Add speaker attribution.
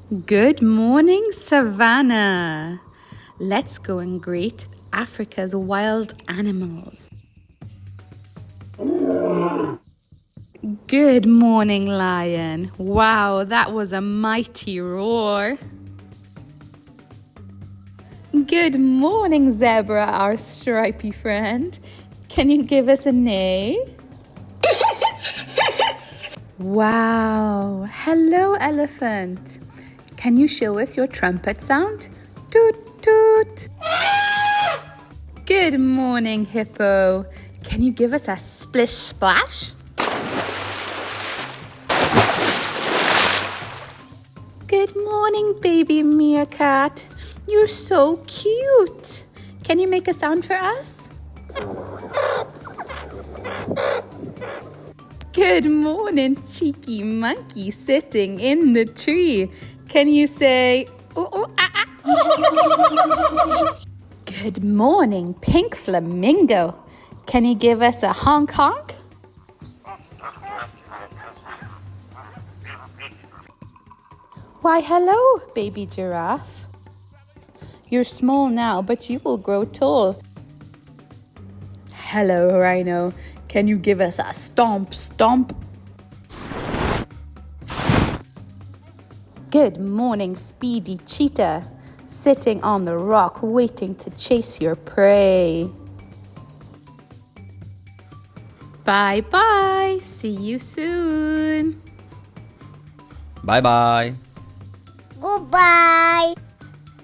Speaker 1: Good morning, Savannah. Let's go and greet Africa's wild animals. Good morning, lion. Wow, that was a mighty roar. Good morning, zebra, our stripy friend. Can you give us a neigh? Wow. Hello, elephant. Can you show us your trumpet sound? Toot, toot. Good morning, hippo. Can you give us a splish splash? Good morning, baby meerkat. You're so cute. Can you make a sound for us? Good morning, cheeky monkey sitting in the tree. Can you say, ooh, ooh, ah, ah? Good morning, pink flamingo. Can you give us a honk honk? Why, hello, baby giraffe. You're small now, but you will grow tall. Hello, rhino. Can you give us a stomp, stomp? Good morning, speedy cheetah, sitting on the rock waiting to chase your prey. Bye-bye. See you soon.
Speaker 2: Bye-bye.
Speaker 3: Goodbye.